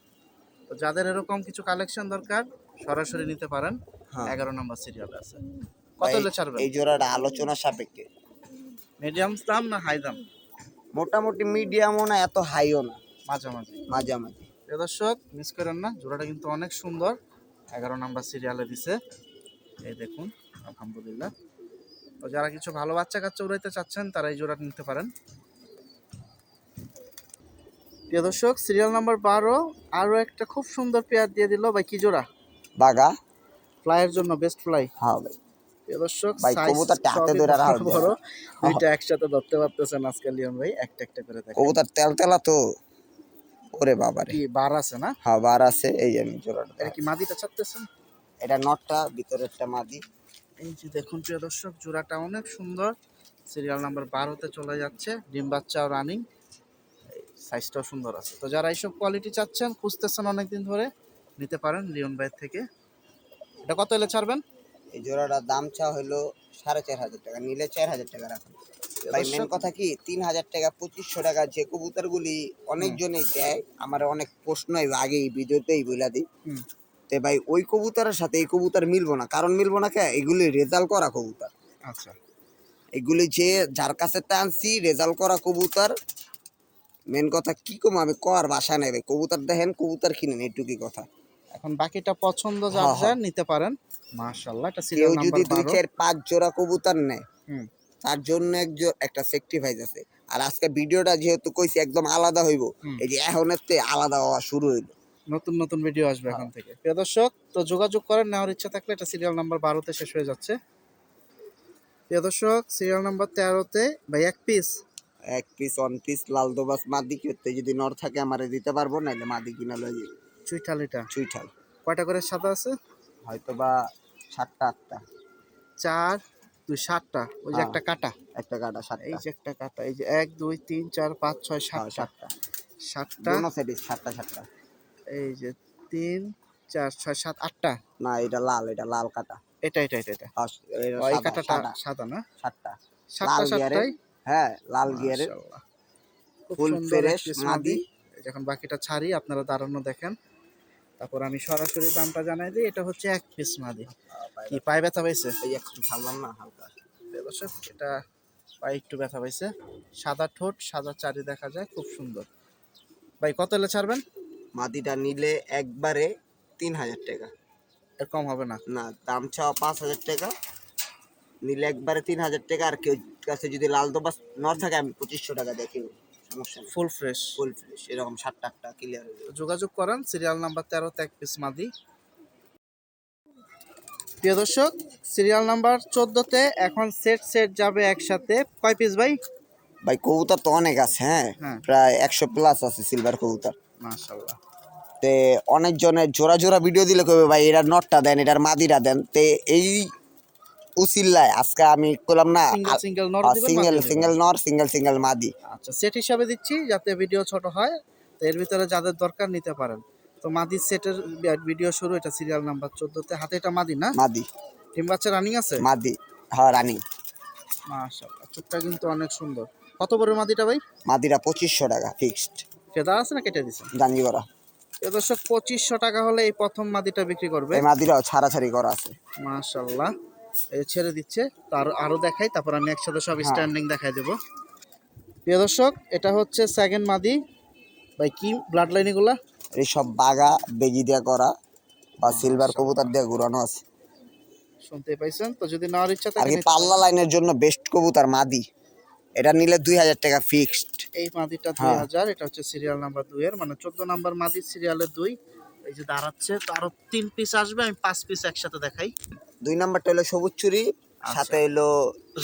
তো যাদের এরকম কিছু কালেকশন দরকার সরাসরি নিতে পারেন। হ্যাঁ 11 নম্বর সিরিয়ালে আছে। কত ভাই, হলে ছাড়বেন? এই জোড়াটা আলোচনা সাপেক্ষে। মিডিয়াম দাম না হাই দাম? মোটামুটি মিডিয়ামও না, এত হাইও না, মাঝামাঝি। মাঝামাঝি। প্রিয় দর্শক মিস করেন না, জোড়াটা কিন্তু অনেক সুন্দর। 11 নম্বর সিরিয়ালে দিছে, এই দেখুন আলহামদুলিল্লাহ। তো যারা কিছু ভালো বাচ্চা কাচ্চা উড়াইতে চাচ্ছেন তারা এই জোড়াটা নিতে পারেন। প্রিয় দর্শক সিরিয়াল নাম্বার 12 আরো একটা খুব সুন্দর পেয়ার দিয়ে দিল ভাই, কি জোড়া? বাগা। ফ্লাইয়ের জন্য বেস্ট ফ্লাই। হ্যাঁ ভাই। প্রিয় দর্শক ভাই সাইজ কবুতরটা হাতে সবই ধরে বড় রাখা বড়, দুইটা একসাথে ধরতে পারতেছেন আজকে লিওন ভাই, একটা একটা করে দেখেন। কবুতর তেল তেলা তো, ওরে বাবারে। কি বার আছে না? হ্যাঁ বার আছে, এই যে আমি জোড়াটা। এটা কি মাদিটা ছাড়তেছেন? এটা নটটা, ভিতরেরটা মাদি। এই যে দেখুন প্রিয় দর্শক জোড়াটা অনেক সুন্দর, সিরিয়াল নাম্বার 12তে চলে যাচ্ছে, ডিম বাচ্চাও রানিং, সাইজটাও সুন্দর আছে। তো যারা এইসব কোয়ালিটি চাচ্ছেন, খুঁজতেছেন অনেকদিন ধরে, নিতে পারেন লিওন ভাইয়ের থেকে। এটা কত হলে ছাড়বেন? এই জোড়াটার দাম চা হলো 4,500 টাকা, নিলে 4,000 টাকা রাখুন। ভাই মেন কথা কি, 3,000 টাকা 2,500 টাকা যে কবুতরগুলি অনেকজনেই দেয়, আমার অনেক প্রশ্ন আগে এই ভিডিওতেই বলে দিই। হুম। তে ভাই ওই কবুতরের সাথে এই কবুতর মিলবো না, কারণ মিলবো না কে, এগুলি রেজাল্ট করা কবুতর। আচ্ছা। এগুলি যে যার কাছে টানছি রেজাল্ট করা কবুতর। মেন কথা কি কম, আমি কর বাসা নেবে কবুতর দেখেন, কবুতর কিনেন, এইটুকুই কথা। এখন বাকিটা পছন্দ যার হ্যাঁ, হ্যাঁ। যার নিতে পারেন। মাশাআল্লাহ, এটা কেউ সিরিয়াল নাম্বার যদি 2, 12। 4, 5 জোড়া কবুতর নেয়, হুম। তার জন্য একটা সেক্রিফাইস আছে। আর আজকে ভিডিওটা যেহেতু কইছি একদম আলাদা হইব, হুম। এই যে এখনের তে আলাদা হওয়া শুরু হইল। নতুন নতুন ভিডিও আসবে এখন থেকে। প্রিয় দর্শক তো যোগাযোগ করেন, নেওয়ার ইচ্ছা থাকলে। এটা সিরিয়াল নাম্বার 12তে শেষ হয়ে যাচ্ছে। প্রিয় দর্শক সিরিয়াল নাম্বার 13তে ভাই এক পিস। এক পিস অন পিস লাল দোবাস মাদি করতে যদি নর থাকে আমারে দিতে পারবো, নাইলে মাদি কিনা লই যাবে। চুইঠালিটা চুইঠাল কয়টা করে সাদা আছে? হয়তো বা 7টা 8টা। 4 2 7টা, ওই যে হ্যাঁ। একটা কাটা, একটা গাড়া এই 7টা। যে একটা কাটা, এই যে 1 2 3 4 5 6 হ্যাঁ 7টা, 7টা। 7টা। দোনো সাইডে 7টা 7টা। এই যে 3 4 6 7 8টা। না এটা লাল, এটা লাল কাটা। এটা আর এটা ও, এই সাদা কাটাটা সাদা সাদা না? 7টা। 7টা লাল গিয়ারের। 7টাই। হ্যাঁ লাল গিয়ারের মাশাআল্লাহ, খুব ফুল সুন্দর ফ্রেশ পিস মাদি। মাদি। যখন বাকিটা ছাড়ি আপনারা দাঁড়ানো দেখেন, তারপর আমি সরাসরি দামটা জানাই দিই। এটা হচ্ছে এক পিস মাদি। কি পায়ে ব্যথা পাইছে? এই একটু ছাড়লাম না হালকা। দর্শক এটা পায়ে একটু ব্যথা পাইছে। সাদা ঠোঁট, সাদা চারি দেখা যায়, খুব সুন্দর। ভাই কত হলে ছাড়বেন? মাদিটা নিলে একবারে 3,000 টাকা। এর কম হবে না? না, দাম চাওয়া 5,000 টাকা, নিলে একবারে 3,000 টাকা। আর কেউ কাছে যদি লাল দোবাস নর থাকে আমি 2,500 টাকা দেখি, সমস্যা নেই। Full fresh. ফুল ফ্রেশ এরকম 7টা 8টা ক্লিয়ার হয়ে যাবে। যোগাযোগ করেন সিরিয়াল নাম্বার 13তে এক পিস মাদি। প্রিয় দর্শক সিরিয়াল নাম্বার 14তে এখন সেট সেট যাবে একসাথে। কয় পিস ভাই? ভাই কবুতর তো অনেক আছে, হ্যাঁ হ্যাঁ। প্রায় 100 প্লাস আছে সিলভার কবুতর। মাশাআল্লাহ। তে অনেক জনের জোড়া জোড়া ভিডিও দিলে কবে ভাই এটার নটটা দেন, এটার মাদিটা দেন। তে এই উসিল্লায় আজকে আমি করলাম না, সিঙ্গেল সিঙ্গেল নর দিবেন, সিঙ্গেল মাদি দিবেন। সিঙ্গেল নর সিঙ্গেল সিঙ্গেল মাদি। আচ্ছা সেট হিসাবে দিচ্ছি যাতে ভিডিও ছোট হয়। তো এর ভিতরে যাদের দরকার নিতে পারেন। তো মাদির সেটের ভিডিও শুরু, এটা সিরিয়াল নাম্বার 14তে। হাতে এটা মাদি না? মাদি। ডিম বাচ্চা রানিং আছে? মাদি, হ্যাঁ রানি। মাশাআল্লাহ, চোখটা কিন্তু অনেক সুন্দর। কত বড় মাদিটা ভাই? মাদিরা 2,500 টাকা ফিক্সড। ফেদা আছে না কেটে দিছেন? জানি করা। এ দর্শক 2500 টাকা হলে এই প্রথম মাদিটা বিক্রি করবে। এই মাদিরাও ছাড়াছাড়ি করা আছে। মাশাআল্লাহ, এই ছেড়ে দিচ্ছে। তো আরো দেখাই, তারপর আমি একসাথে সব হ্যাঁ। স্ট্যান্ডিং দেখাই দেবো। প্রিয় দর্শক এটা হচ্ছে সেকেন্ড মাদি। ভাই কি ব্লাড লাইন এগুলা? এই সব বাগা বেজি দিয়া করা বা সিলভার কবুতর দিয়ে ঘুরানো আছে। শুনতে পাইছেন? তো যদি নেওয়ার ইচ্ছা আর থাকে কি নিতে পাল্লা পারেন। লাইনের জন্য বেস্ট কবুতর মাদি, এটা নিলে 2,000 টাকা ফিক্সড। এই মাদিটা হ্যাঁ। 2000, এটা হচ্ছে সিরিয়াল নাম্বার 2 এর, মানে 14 নাম্বার মাদি সিরিয়ালের 2। এই যে দাঁড়াচ্ছে, তো আরো 3 পিস আসবে, আমি 5 পিস একসাথে দেখাই। 2 নাম্বারটা হলো সবুজ চুরি, সাথে হলো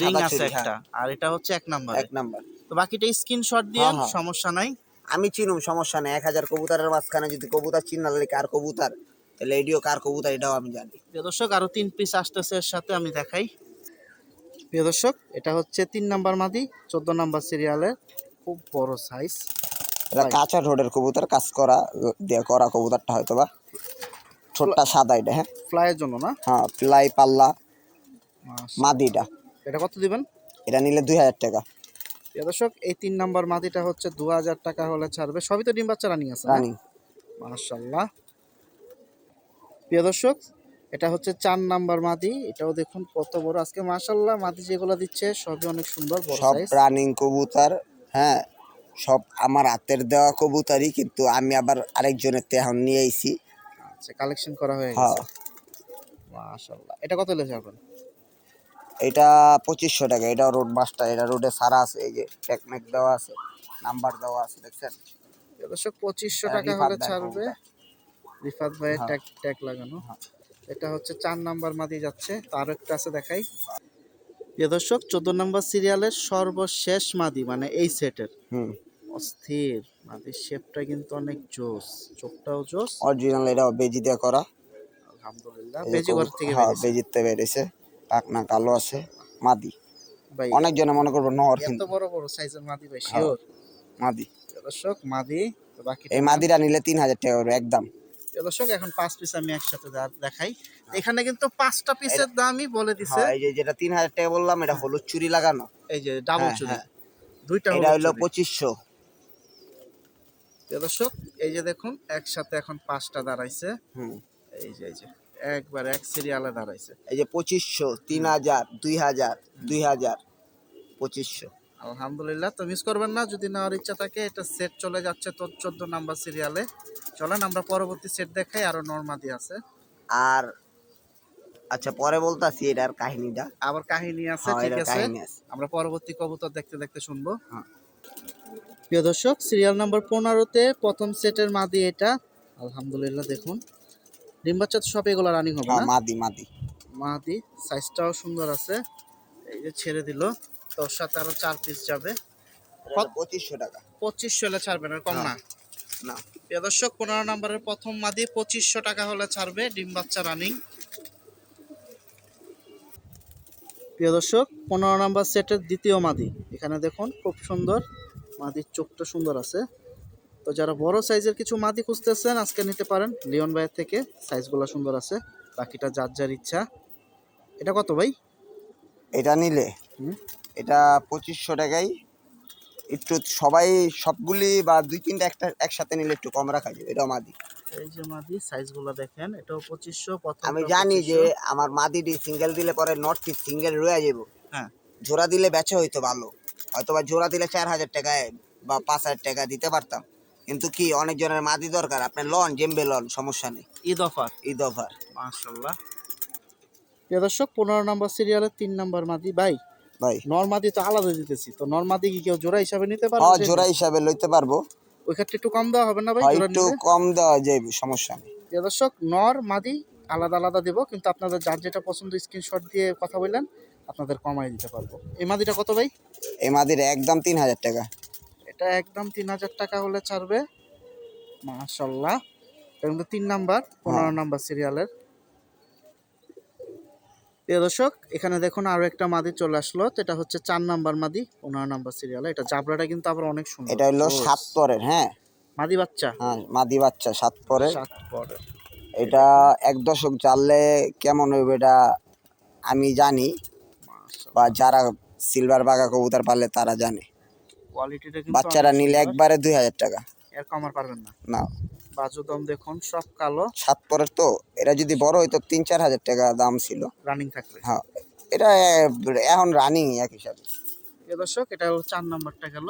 রিং সাদা আছে চুরি। একটা, আর এটা হচ্ছে 1 নাম্বার। 1 নাম্বার। তো বাকিটা স্ক্রিনশট দিয়ে হ্যাঁ। সমস্যা নাই। আমি চিনুম, সমস্যা নেই। 1,000 কবুতরের মাঝখানে যদি কবুতর চিনালে কার কবুতর, তাহলে এডিও কার কবুতর এটাও আমি জানি। প্রিয় দর্শক আরো 3 পিস আসতেছে এর সাথে, আমি দেখাই। প্রিয় দর্শক, এটা হচ্ছে 3 নাম্বার মাদি, 14 নাম্বার সিরিয়ালের, খুব বড় সাইজ। এটা কাঁচা ঠোঁটের কবুতর, কাজ করা দিয়ে করা কবুতরটা হয়তো বা ঠোঁটটা সাদা এটা। হ্যাঁ ফ্লাইয়ের জন্য না? হ্যাঁ, ফ্লাই পাল্লা মাশাআল্লাহ। মাদিটা। এটা কত দিবেন? এটা নিলে 2000 টাকা। প্রিয় দর্শক, এই 3 নাম্বার মাদিটা হচ্ছে 2000 টাকা হলে ছাড়বে। সবই তো ডিম বাচ্চা রানিং আছে না? রানিং। মাশাআল্লাহ। প্রিয় দর্শক, এটা হচ্ছে 4 নাম্বার মাদি। এটাও দেখুন কত বড়। আজকে মাশাআল্লাহ মাদি যেগুলো দিচ্ছে সবই অনেক সুন্দর, বড় সব সাইজ। রানিং কবুতর। হ্যাঁ, সব আমার হাতের দেওয়া কবুতরই, কিন্তু আমি আবার আরেকজনের তে এখন নিয়ে আইছি। আচ্ছা, কালেকশন করা হয়ে হ্যাঁ, গেছে। মাশাআল্লাহ। এটা কত হলে ছাড়বেন? এটা 2500 টাকা। এটা রোড মাস্টার, এটা রোডে সারা আছে, এই যে টেকমেক দেওয়া আছে, নাম্বার দেওয়া আছে, দেখছেন? প্রিয় দর্শক, 2500 এটা টাকা রিফাত হলে ভাইয়ের ছাড়বে। কবুতর। রিফাত ভাইয়ের হ্যাঁ, ট্যাগ ট্যাগ লাগানো। হ্যাঁ। এটা হচ্ছে 4 নাম্বার মাদি যাচ্ছে। তো আরো একটা আছে, দেখাই। প্রিয় দর্শক, 14 নাম্বার সিরিয়ালের সর্বশেষ মাদি, মানে এই সেটের। হুম, অস্থির মাদির শেপটা কিন্তু অনেক জোস, চোখটাও জোস। অরিজিনাল। এটা বেজি দিয়ে করা। আলহামদুলিল্লাহ, এই যে বেজি ঘর থেকে হ্যাঁ, বেরিয়েছে। বেজিতে বেরিয়েছে, পাকনা কালো আছে, মাদি। ভাই, অনেকজনে মনে করবো নহর, এত কিন্তু বড় বড় সাইজের মাদি ভাই, হ্যাঁ, শিওর? মাদি। দর্শক, মাদি। তো বাকিটা এই নেন। মাদিটা নিলে 3000 টাকা করে একদম। দর্শক, এখন 5 পিস আমি একসাথে দেখাই। এখানে কিন্তু 5টা পিসের দামই বলে দিছে। হ্যাঁ, এই যে যেটা 3000 টাকা বললাম, এটা হলুদ চুরি লাগানো। এই যে ডাবল হ্যাঁ চুড়ি, হ্যাঁ, দুইটা এটা হলো হলো চুড়ি। 2500। দর্শক, এই যে দেখুন, একসাথে এখন 5টা দাঁড়াইছে। হুম, এই যে একবার এক সিরিয়ালে দাঁড়াইছে। এই যে 2500, 3000, 2000, 2000, 2500। আলহামদুলিল্লাহ। তো মিস করবেন না, যদি নেওয়ার ইচ্ছা থাকে। এটা সেট চলে যাচ্ছে তো 14 নাম্বার সিরিয়ালে। চলেন আমরা পরবর্তী সেট দেখাই, আরো নরমাদি আছে। আর আচ্ছা, পরে বলতাছি এটার কাহিনীটা। আবার কাহিনী আছে, হ্যাঁ, ঠিক এটার আছে। কাহিনী আছে। আমরা পরবর্তী কবুতর দেখতে দেখতে শুনবো। হ্যাঁ। প্রিয় দর্শক, সিরিয়াল নাম্বার 15-তে প্রথম সেটের মাদি এটা। আলহামদুলিল্লাহ, দেখুন ডিম বাচ্চা তো সব এগুলো রানিং হবে হ্যাঁ, না? মাদি মাদি। মাদি সাইজটাও সুন্দর আছে। এই যে ছেড়ে দিল, তোর সাথে আরো 4 পিস যাবে। এটা 2500 টাকা। 2500 হলে ছাড়বেন, আর কম না? না, প্রিয় দর্শক, 15 নম্বরের প্রথম মাদি 2500 টাকা হলে ছাড়বে, ডিম বাচ্চা রানিং। প্রিয় দর্শক, 15 নম্বর সেটের দ্বিতীয় মাদি। এখানে দেখুন খুব সুন্দর, মাদির চোখটা সুন্দর আছে। তো যারা বড় সাইজের কিছু মাদি খুঁজতেছেন, আজকে নিতে পারেন লিওন ভাইয়ের থেকে। সাইজগুলো সুন্দর আছে, বাকিটা যার যার ইচ্ছা। এটা কত ভাই? এটা নিলে হুম, এটা 2500 টাকাই। একটু সবাই সবগুলি বা দুই তিনটা একটা একসাথে নিলে একটু কম রাখা যাবে। এটা মাদি। এই যে মাদি, সাইজগুলো দেখেন। এটাও 2500, আমি প্রথমটা জানি যে 2500। আমার মাদিটি সিঙ্গেল দিলে পরে নট পিস সিঙ্গেল রয়ে যাব। হ্যাঁ, জোড়া দিলে বেচা হইতো ভালো, হয়তো বা জোড়া দিলে 4000 টাকায় বা 5000 টাকা দিতে পারতাম। কিন্তু কি, অনেক জনের মাদি দরকার, আপনার লন জেম্বে লন, সমস্যা নেই। ঈদ অফার। ঈদ অফার। মাশাআল্লাহ। প্রিয় দর্শক, 15 নম্বর সিরিয়ালের 3 নম্বর মাদি। ভাই, ভাই, নরমাদি তো আলাদা দিতেছি, তো নরমাদি কি কেউ জোড়া হিসাবে নিতে পারবে? হ্যাঁ, জোড়া হিসাবে লইতে পারবো। ওই ক্ষেত্রে একটু কম দেওয়া হবে না ভাই, হয় জোড়া একটু নিলে? কম দেওয়া যাবে, সমস্যা নেই। প্রিয় দর্শক, নর মাদি আলাদা আলাদা দেবো, কিন্তু আপনাদের যার যেটা পছন্দ স্ক্রিনশট দিয়ে কথা বললেন, আপনাদের কমাই দিতে পারবো। এই মাদিটা কত ভাই? এই মাদির একদম 3000 টাকা। এটা একদম 3000 টাকা হলে ছাড়বে। মাশাআল্লাহ। এটা কিন্তু 3 নাম্বার, 15 নাম্বার সিরিয়ালের। প্রিয় দর্শক, এখানে দেখুন আরো একটা মাদি চলে আসলো। তো এটা হচ্ছে 4 নাম্বার মাদি, 15 নাম্বার সিরিয়ালে। এটা জাবরাটা কিন্তু আবার অনেক সুন্দর। এটা হলো জোস। 7 পরের। হ্যাঁ মাদি বাচ্চা হ্যাঁ, মাদি বাচ্চা 7 পরের। 7 পরের। এটা 1 দশক জানলে কেমন হইবে এটা আমি জানি, বা মাশাআল্লাহ, যারা সিলভার বাগা কবুতর পালে তারা জানে। কোয়ালিটিটা কিন্তু বাচ্চারা অনেক নিলে সুন্দর। একবারে 2000 টাকা। এর কমার পারবেন না। না, বাজুদম দেখুন, সব কালো, 7 পরের তো। এটা যদি বড় হইতো 3-4000 টাকা দাম ছিল। রানিং থাকবে। হ্যাঁ, এটা এখন রানিং এক হিসাবে। প্রিয় দর্শক, এটা হলো 4 নাম্বারটা গেল।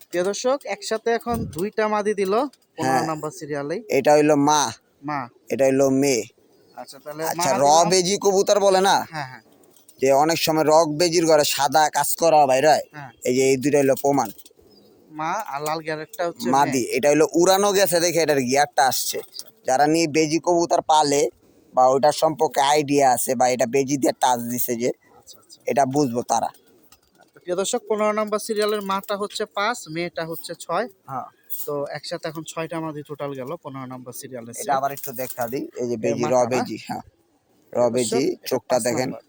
প্রিয় দর্শক, একসাথে এখন দুইটা মাদি দিল 15 হ্যাঁ, নাম্বার সিরিয়ালে। এটা হইলো মা, মা। এটা হইলো মেয়ে। আচ্ছা, তাহলে মা আচ্ছা, দিলাম। বেজি কবুতর বলে না, হ্যাঁ হ্যাঁ যে অনেক সময় বেজির ঘরে সাদা কাজ করা বাইরে হয়। হ্যাঁ। এই যে এই দুইটা হইলো প্রমাণ। মা, আর লাল গ্যারেটটা হচ্ছে মাদি। মেয়ে। এটা হইলো উড়ানো গেছে দেখে এটার গিয়ারটা আসছে। যারা নিয়ে বেজি কবুতর পালে বা ওইটার সম্পর্কে আইডিয়া আছে, বা এটা বেজি দিয়ে টাচ দিছে যে, আচ্ছা আচ্ছা। এটা বুঝবো তারা। তো প্রিয় দর্শক, 15 নাম্বার সিরিয়ালের মাটা হচ্ছে 5, মেয়েটা হচ্ছে 6। হ্যাঁ, তো একসাথে এখন 6টা মাদি টোটাল গেল 15 নাম্বার সিরিয়ালের। এটা আবার একটু দেখা দিই। এই যে এর বেজি, মাথা না? বেজি। হ্যাঁ, বেজি। দর্শক, এটা চোখটা 5 দেখেন। নাম্বার।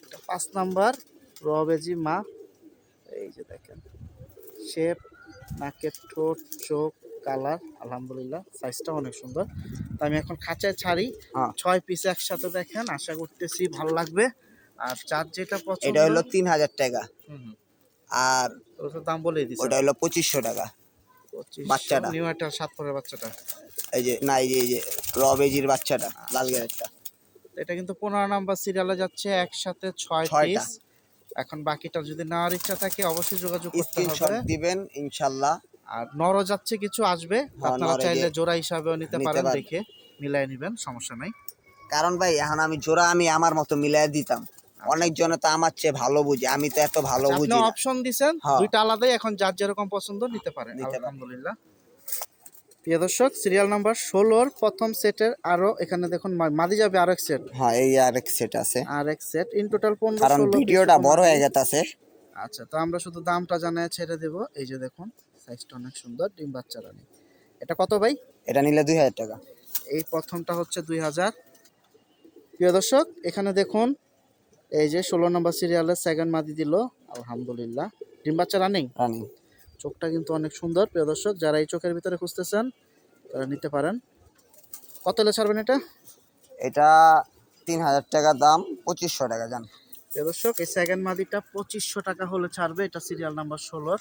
এটা 5 নাম্বার রবেজি মা। এই যে দেখেন শেপ, নাকের ঠোঁট, চোখ, কালার আলহামদুলিল্লাহ সাইজটা অনেক সুন্দর। তো আমি এখন খাঁচায় ছাড়ি, হ্যাঁ 6 পিস একসাথে দেখেন, আশা করতেছি ভালো লাগবে। আর যার যেটা পছন্দ এটা হলো 3000 টাকা, হুম হুম, আর ওটার দাম বলে দিছেন ওটা হলো 2500 টাকা 2500। বাচ্চাটা। নিউ একটা 7 পরের বাচ্চাটা, এই যে না, এই যে রবেজির বাচ্চাটা লাল গেরেটটা, এটা কিন্তু 15 নাম্বার সিরিয়ালে যাচ্ছে একসাথে 6 ছয়টা। পিস। এখন বাকিটা যদি নেওয়ার ইচ্ছা থাকে অবশ্যই যোগাযোগ করতে স্ক্রিনশট হবে। দিবেন ইনশাল্লাহ। আর নরও যাচ্ছে কিছু আসবে, হ্যাঁ, আপনারা নর এই যে চাইলে জোড়া হিসাবেও নিতে নিতে পারেন, পারবেন। দেখে মিলাই নেবেন, সমস্যা নাই। কারণ ভাই এখন আমি জোড়া আমি আমার মতো মিলাই দিতাম, অনেক জনে তো আমার চেয়ে ভালো বুঝে, আমি তো এত ভালো আচ্ছা, আপনি বুঝি না। অপশন দিছেন হ্যাঁ, দুইটা আলাদাই, এখন যার যেরকম পছন্দ নিতে পারেন নিতে পারেন। আলহামদুলিল্লাহ। প্রিয় দর্শক, সিরিয়াল নাম্বার 16 প্রথম সেটের আরো এখানে দেখুন মাদি যাবে আরেক সেট, হ্যাঁ এই আরেক সেট আছে, আরেক সেট ইন টোটাল 15 কারণ 16 ভিডিওটা বড় হয়ে গেছে। আচ্ছা, তো আমরা শুধু দামটা জানায় ছেড়ে দেব। এই যে দেখুন সাইজটা অনেক সুন্দর, ডিম বাচ্চা রানী। এটা কত ভাই? এটা নিলে 2000 টাকা। এই প্রথমটা হচ্ছে 2000। প্রিয় দর্শক, এখানে দেখুন এই যে 16 নম্বর সিরিয়ালের সেকেন্ড মাদি দিল আলহামদুলিল্লাহ, ডিম বাচ্চা রানিং। রানিং। চোখটা কিন্তু অনেক সুন্দর। প্রিয় দর্শক, যারা এই চোখের ভিতরে খুঁজতেছেন তারা নিতে পারেন। কত হলে ছাড়বেন এটা? এটা 3000 টাকা দাম, 2500 টাকা জান। প্রিয় দর্শক, এই সেকেন্ড মাদিটা 2500 টাকা হলে ছাড়বে, এটা সিরিয়াল নাম্বার 16।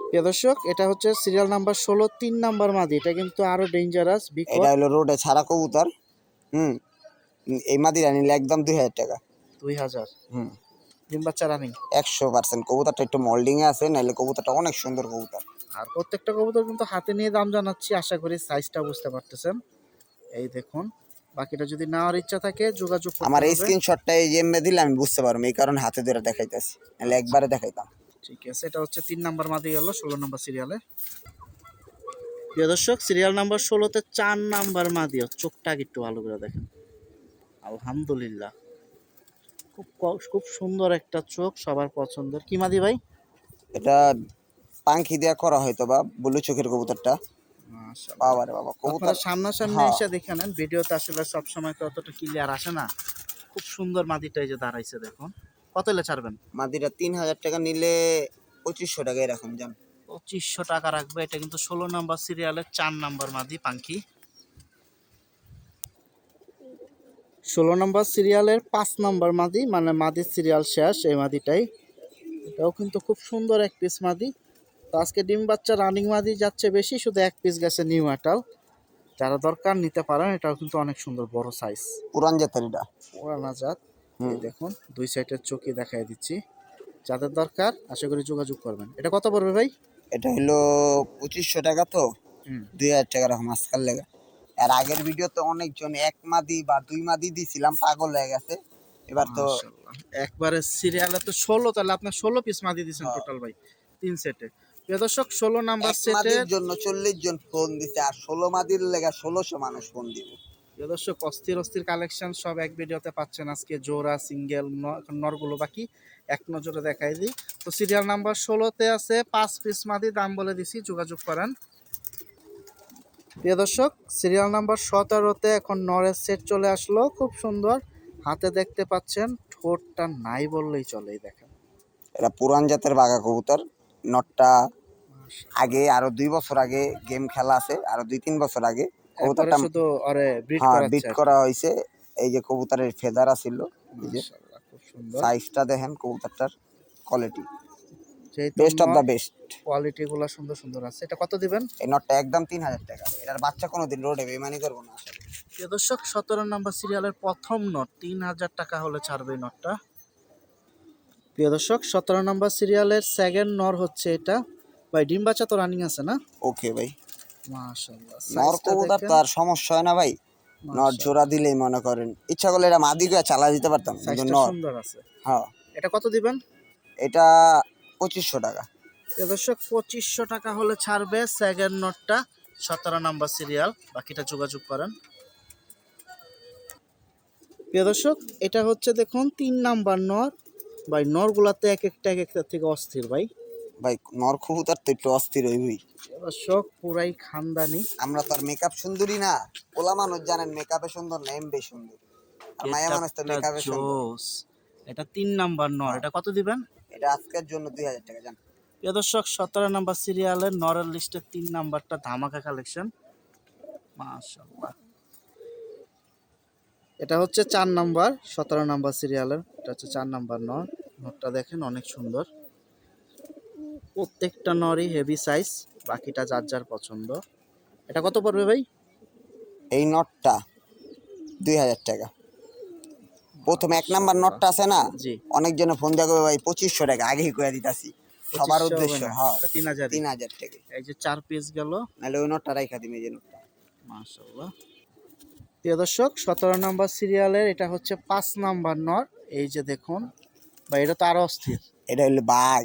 প্রিয় দর্শক, এটা হচ্ছে সিরিয়াল নাম্বার 16 3 নাম্বার মাদি, এটা কিন্তু আরো ডেঞ্জারাস এটা বিকট। হলো রোডে ছাড়া কবুতর। হুম, এই মাদিরা নিলে একদম 2000 টাকা। 2000। হুম, ডিম বাচ্চা রানিং। 100%। কবুতরটা একটু মোল্ডিং এ আছে, নাহলে কবুতরটা অনেক সুন্দর কবুতর। আর প্রত্যেকটা কবুতর কিন্তু হাতে নিয়ে দাম জানাচ্ছি, আশা করি সাইজটা বুঝতে পারতেছেন। এই দেখুন, বাকিটা যদি নেওয়ার ইচ্ছা থাকে যোগাযোগ করতে আমার এই হবে। স্ক্রিনশটটা এই যে এমনি দিলে আমি বুঝতে পারবো, এই কারণে হাতে ধরে দেখাইতেছি, নাহলে একবারে দেখাইতাম। ঠিক আছে, এটা হচ্ছে 3 নাম্বার মাদি গেল 16 নাম্বার সিরিয়ালে। প্রিয় দর্শক, সিরিয়াল নাম্বার 16তে 4 নাম্বার মাদি, চোখটা আগে একটু ভালো করে দেখেন আলহামদুলিল্লাহ, খুব সুন্দর একটা চোখ, সবার পছন্দের। কি মাদি ভাই? এটা পাঙ্খি দেওয়া করা হয়তো বা ব্লু চোখের কবুতরটা। মাশাআল্লাহ, বাবারে বাবা কবুতর। আপনারা সামনাসামনি হ্যাঁ, এসে দেখে নেন, ভিডিওতে আসলে সব সময় তো অতটা ক্লিয়ার আসে না। খুব সুন্দর মাদিটা এই যে দাঁড়াইছে দেখুন। কত হলে ছাড়বেন? মাদিরা 3000 টাকা নিলে 2500 টাকা এরকম জান। 2500 টাকা রাখবে। এটা কিন্তু 16 নাম্বার সিরিয়ালের 4 নাম্বার মাদি পাঙ্খি। 16 নাম্বার সিরিয়ালের 5 নাম্বার মাদি, মানে মাদির সিরিয়াল শেষ এই মাদিটাই। এটাও কিন্তু খুব সুন্দর এক পিস মাদি। তো আজকে ডিম বাচ্চা রানিং মাদি যাচ্ছে বেশি, শুধু এক পিস গেছে নিউ আটাল। যারা দরকার নিতে পারেন, এটাও কিন্তু অনেক সুন্দর বড় সাইজ, পুরান জাতের এটা। পুরানা জাত। হুম, এই দেখুন দুই সাইডের চোখই দেখাই দিচ্ছি, যাদের দরকার আশা করি যোগাযোগ করবেন। এটা কত পড়বে ভাই? এটা হলো 2500 টাকা, তো হুম, 2000 টাকা রাখুন আজকাল লেগে। আর আগের ভিডিওতে অনেকজন এক মাদি বা দুই মাদি দিছিলাম, পাগল হয়ে গেছে। এবার তো মাশাআল্লাহ, একবারে সিরিয়ালে তো 16, তাহলে আপনার 16 পিস মাদি দিয়েছেন হ্যাঁ, টোটাল ভাই 3 সেটে। প্রিয় দর্শক, 16 নাম্বার এক মাদির সেটের জন্য 40 জন ফোন দিছে, আর 16 মাদির লেগে 1600 মানুষ ফোন দিব। প্রিয় দর্শক, অস্থির অস্থির কালেকশন সব এক ভিডিওতে পাচ্ছেন আজকে, জোড়া সিঙ্গেল নরগুলো বাকি এক নজরে দেখাই দিই। তো সিরিয়াল নাম্বার 16তে আছে 5 পিস মাদি, দাম বলে দিছি, যোগাযোগ করেন। প্রিয় দর্শক, সিরিয়াল নাম্বার 17তে এখন নরের সেট চলে আসলো, খুব সুন্দর। হাতে দেখতে পাচ্ছেন, ঠোঁটটা নাই বললেই চলে, এই দেখেন। এটা পুরান জাতের বাঘা কবুতর। নটটা মাশাআল্লাহ। আগে আরো 2 বছর আগে গেম খেলা আছে, আরো 2-3 বছর আগে একবারে কবুতরটা। শুধু আরে ব্রিড হ্যাঁ, করাচ্ছে বিট আর কি। করা হয়েছে। এই যে কবুতরের ফেদার আছিল, এই যে মাশাআল্লাহ, খুব সুন্দর। সাইজটা দেখেন কবুতরটার কোয়ালিটি, যেহেতু best of the best. Quality গুলা সুন্দর সুন্দর আছে। এটা কত দিবেন? এই নটটা একদম 3000 টাকা। এটার বাচ্চা কোনোদিন রোডে বেমানি করবো না আশা করি। প্রিয় দর্শক, 17 নম্বর সিরিয়ালের প্রথম নট 3000 টাকা হলে ছাড়বে এই নটটা। প্রিয় দর্শক, 17 নম্বর সিরিয়ালের সেকেন্ড নর হচ্ছে এটা ভাই, ডিম বাচ্চা তো রানিং আছে না? ওকে ভাই, মাশাআল্লাহ, নর সাইজটা কবুতর দেখেন। তো আর সমস্যা হয় না ভাই। নর জোড়া দিলেই মনে করেন ইচ্ছা করলে এটা মাদি করে চালা দিতে পারতাম, কিন্তু সাইজটা নর। সুন্দর আছে। হ্যাঁ, এটা কত দিবেন? এটা 2500 টাকা। প্রিয় দর্শক, 2500 টাকা হলে ছাড়বে সেকেন্ড নটটা, 17 নম্বর সিরিয়াল, বাকিটা যোগাযোগ করেন। প্রিয় দর্শক, এটা হচ্ছে দেখুন 3 নাম্বার নর ভাই, নরগুলাতে এক একটা থেকে অস্থির ভাই। ভাই নর কবুতর তো একটু অস্থির হইবই। দর্শক, পুরাই খানদানি। আমরা তো আর মেকআপ সুন্দরী না, ওলা মানুষ জানেন মেকআপে সুন্দর না, এমবে সুন্দর। আর মায়া মানুষ তো গেটআপটা মেকআপের সুন্দর। জোস। এটা 3 নাম্বার নর, এটা কত দিবেন? এটা আজকের জন্য 2000 টাকা জান। প্রিয় দর্শক 17 নাম্বার সিরিয়ালের নরের লিস্টের 3 নাম্বারটা ধামাকা কালেকশন, মাশাআল্লাহ। এটা হচ্ছে 4 নাম্বার, 17 নাম্বার সিরিয়ালের, এটা হচ্ছে 4 নাম্বার নর। নরটা দেখেন অনেক সুন্দর, প্রত্যেকটা নরই হেভি সাইজ, বাকিটা যার যার পছন্দ। এটা কত পড়বে ভাই? এই নটটা 2000 টাকা। প্রথমে 1 নাম্বার নটটা আছে না, জি, অনেকজনে ফোন দিয়ে কবে ভাই 2500 টাকা, আগেই কইয়া দিতাছি সবার 2500 উদ্দেশ্য। হবে না, হ্যাঁ এটা 3000। 3000 টাকা। এই যে 4 পিস গেল, নাহলে ওই নটটা রাইখা দিমে যে নটটা। মাশাআল্লাহ। প্রিয় দর্শক 17 নাম্বার সিরিয়ালের এটা হচ্ছে 5 নাম্বার নর। এই যে দেখুন ভাই, এটা তো আরো অস্থির। এটা হলো বাঘ,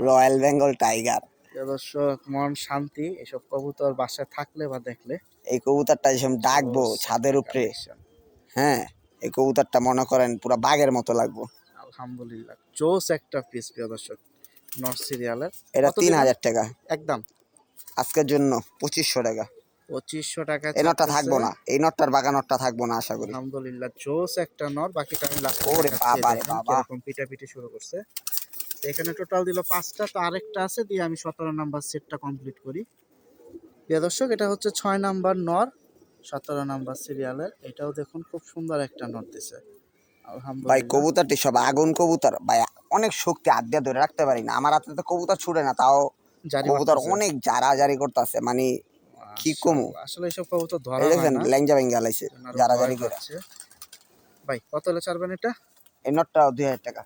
রয়্যাল বেঙ্গল টাইগার। প্রিয় দর্শক মন শান্তি এসব কবুতর বাসায় থাকলে বা দেখলে। এই কবুতরটা যখন ডাকবো ছাদের উপরে, হ্যাঁ এই কবুতরটা মনে করেন পুরো বাঘের মতো লাগবো। আলহামদুলিল্লাহ, জোস একটা পিস প্রিয় দর্শক নর সিরিয়ালের। এটা কত দিবেন? 3000 টাকা একদম আজকের জন্য। 2500 টাকা। 2500 টাকা এই নটটা চাচ্ছে। থাকবো না, এই নটটার বাগা নটটা থাকবো না আশা করি। আলহামদুলিল্লাহ, জোস একটা নর, বাকিটা আমি লাস্টে ওরে দেখাচ্ছি। বাবা রে দেখেন বাবা। কিরকম পিটাপিটি শুরু করছে। তো এখানে টোটাল দিল 5টা, তো আরেকটা আছে, দিয়ে আমি 17 নাম্বার সেটটা কমপ্লিট করি। প্রিয় দর্শক এটা হচ্ছে 6 নাম্বার নর, 17 নাম্বার সিরিয়ালের। এটাও দেখুন খুব সুন্দর একটা নর দিছে, ভাই আলহামদুলিল্লাহ। কবুতরটি সব আগুন কবুতর ভাই, অনেক শক্তি হাত দিয়ে ধরে রাখতে পারি না, আমার হাতে তো কবুতর ছুটে না, তাও জারি কবুতর মারতেছে। অনেক জারাজারি করতেছে, মানে কি কমু। মাশাআল্লাহ, আসলে এসব কবুতর এই ধরা হয় দেখেন না, ল্যাংজা ভেঙ্গে আলাইছে আরো জারাজারি ভয় করে। পাচ্ছে। ভাই কত হলে ছাড়বেন এটা? এই নটটাও 2000 টাকা।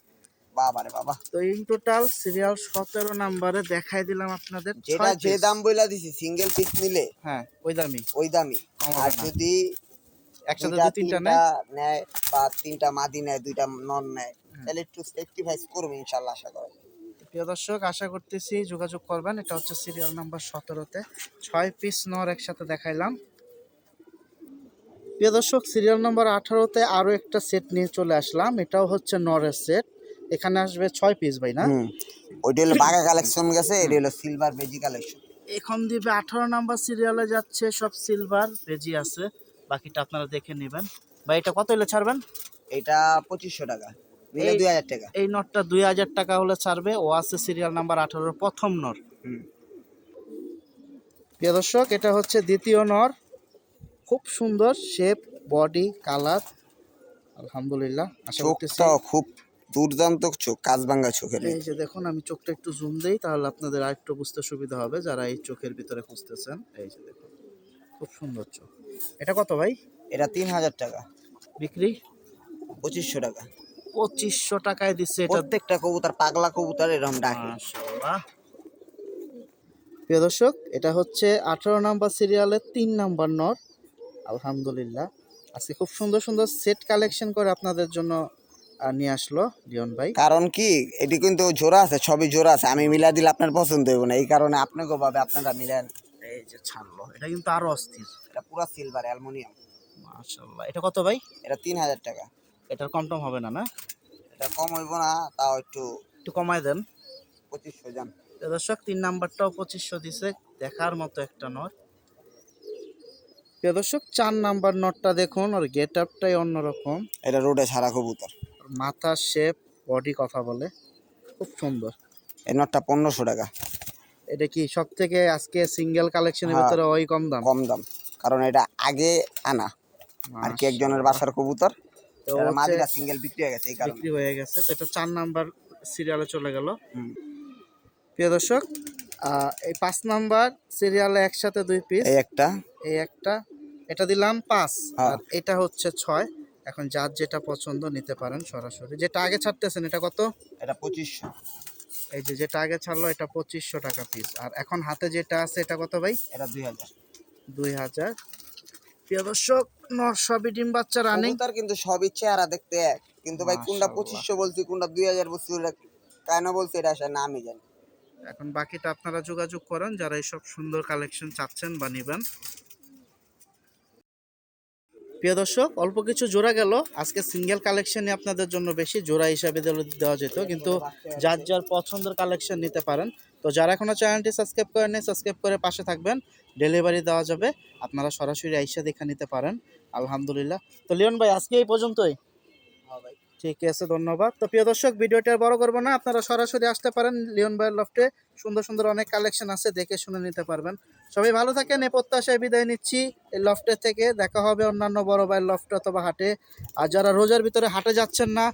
বাবা রে বাবা। তো ইন টোটাল সিরিয়াল 17 নাম্বারে দেখাই দিলাম আপনাদের যেটা 6 যে পিস। দাম বইলা দিছি সিঙ্গেল পিস নিলে হ্যাঁ ওই দামই, ওই দামই। কম আর হবে না। যদি একসাথে দুইটা 2-3টা তিনটা নেয়। নেয় বা 3টা মাদি নেয়, 2টা নন নেয়, তাহলে একটু সেক্রিফাইস করবো ইনশাল্লাহ আশা করি। প্রিয় দর্শক আশা করতেছি যোগাযোগ করবেন। এটা হচ্ছে সিরিয়াল নাম্বার 17তে 6 পিস নর একসাথে দেখাইলাম। প্রিয় দর্শক সিরিয়াল নাম্বার 18তে আরো একটা সেট নিয়ে চলে আসলাম, এটাও হচ্ছে নরের সেট। এখানে আসবে 6 পিস ভাই না? ওইটা হলো বাঘা কালেকশন গেছে, এটা হলো সিলভার বেজি কালেকশন। এখন দিবে 18 নাম্বার সিরিয়ালে যাচ্ছে সব সিলভার পেজি আছে, বাকিটা আপনারা দেখে নেবেন। ভাই এটা কত হলে ছাড়বেন? এটা 2500 টাকা, নিলে এই 2000 টাকা। এই নটটা 2000 টাকা হলে ছাড়বে, ও আছে সিরিয়াল নাম্বার 18 প্রথম নর। প্রিয় দর্শক এটা হচ্ছে দ্বিতীয় নর, খুব সুন্দর শেপ, বডি, কালার, আলহামদুলিল্লাহ। আশা করতেছি চোখটাও খুব দুর্দান্ত চোখ, কাজবাঙ্গা চোখের। এই যে দেখুন আমি চোখটা একটু জুম দেই, তাহলে আপনাদের আরেকটু বুঝতে সুবিধা হবে যারা এই চোখের ভিতরে খুঁজতেছেন। এই যে দেখুন খুব সুন্দর চোখ। এটা কত ভাই? এটা 3000 টাকা। বিক্রি 2500 টাকা। 2500 টাকায় দিচ্ছে এটা। প্রত্যেকটা কবুতর পাগলা কবুতর এরকম ডাকে। মাশাআল্লাহ। প্রিয় দর্শক এটা হচ্ছে 18 নাম্বার সিরিয়ালের 3 নাম্বার নর, আলহামদুলিল্লাহ। আজকে খুব সুন্দর সুন্দর সেট কালেকশন করে আপনাদের জন্য নিয়ে আসলো লিওন ভাই। কারণ কি এটি কিন্তু জোড়া আছে, সবই জোড়া আছে, আমি মিলা দিলে আপনার পছন্দ হইব না, এই কারণে আপনাকে ভাবে আপনারা মিলেন। এই যে ছাড়লো, এটা কিন্তু আরো অস্থির। এটা পুরা সিলভার অ্যালুমিনিয়াম। মাশাআল্লাহ, এটা কত ভাই? এটা 3000 টাকা। এটার কম টম হবে না না? এটা কম হইব না, তাও একটু একটু কমায় দেন। 2500 যান। তো দর্শক 3 নাম্বারটাও 2500 দিছে, দেখার মতো একটা নট। প্রিয় দর্শক 4 নাম্বার নটটা দেখুন, ওর গেট আপটাই অন্যরকম, এটা রোডে ছাড়া কবুতর। মাথার শেপ, বডি কথা বলে, খুব সুন্দর। এই নটটা 1500 টাকা। এটা কি সব থেকে আজকে সিঙ্গেল কালেকশনের হ্যাঁ, ভিতরে ওই কম দাম? কম দাম, কারণ এটা আগে আনা আর কি একজনের বাসার কবুতর, তো এটা হচ্ছে মাদিটা সিঙ্গেল বিক্রি হয়ে গেছে এই কারণে। বিক্রি হয়ে গেছে, তো এটা 4 নাম্বার সিরিয়ালে চলে গেল। হুম। প্রিয় দর্শক এই 5 নাম্বার সিরিয়ালে একসাথে 2 পিস, এই একটা, এই একটা, এটা দিলাম 5, হ্যাঁ। আর এটা হচ্ছে 6। এখন যার যেটা পছন্দ নিতে পারেন সরাসরি। যেটা আগে ছাড়তেছেন এটা কত? এটা 2500। এই যে যেটা আগে ছাড়লো এটা 2500 টাকা পিস, আর এখন হাতে যেটা আছে এটা কত ভাই? এটা 2000। 2000। প্রিয় দর্শক সবই ডিম বাচ্চা রানিং। কবুতর কিন্তু সবই চেহারা দেখতে এক, কিন্তু ভাই কোনটা মাশাআল্লাহ। 2500 বলছি কোনটা 2000 বলছি, ওটা কেন বলছি এটা আসলে নামই জানি। এখন বাকিটা আপনারা যোগাযোগ করেন যারা এইসব সুন্দর কালেকশন চাচ্ছেন বা নেবেন। প্রিয় দর্শক অল্প কিছু জোড়া গেল, আজকে সিঙ্গেল কালেকশনই আপনাদের জন্য বেশি, জোড়া হিসাবে দেওয়া যেত, কিন্তু যার যার পছন্দের কালেকশন নিতে পারেন। তো যারা এখনো চ্যানেলটি সাবস্ক্রাইব করেন, সাবস্ক্রাইব করে পাশে থাকবেন, ডেলিভারি দেওয়া যাবে, আপনারা সরাসরি আইসা দেখে নিতে পারেন। আলহামদুলিল্লাহ। তো লিওন ভাই আজকে এই পর্যন্তই। হ্যাঁ ভাই। ঠিক আছে, ধন্যবাদ। তো প্রিয় দর্শক, ভিডিওটি আর বড় করবো না, আপনারা সরাসরি আসতে পারেন লিওন ভাইয়ের লফটে। সুন্দর সুন্দর অনেক কালেকশন আছে, দেখে শুনে নিতে পারবেন। সবাই ভালো থাকেন, এই প্রত্যাশায় বিদায় নিচ্ছি এই লফটে থেকে। দেখা হবে অন্যান্য বড় ভাইয়ের লফট অথবা হাটে। আর যারা রোজার ভিতরে হাটে যাচ্ছেন না,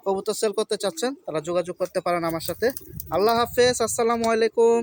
কবুতর সেল করতে চাচ্ছেন, তারা যোগাযোগ করতে পারেন আমার সাথে। আল্লাহ হাফেজ, আসসালামু আলাইকুম।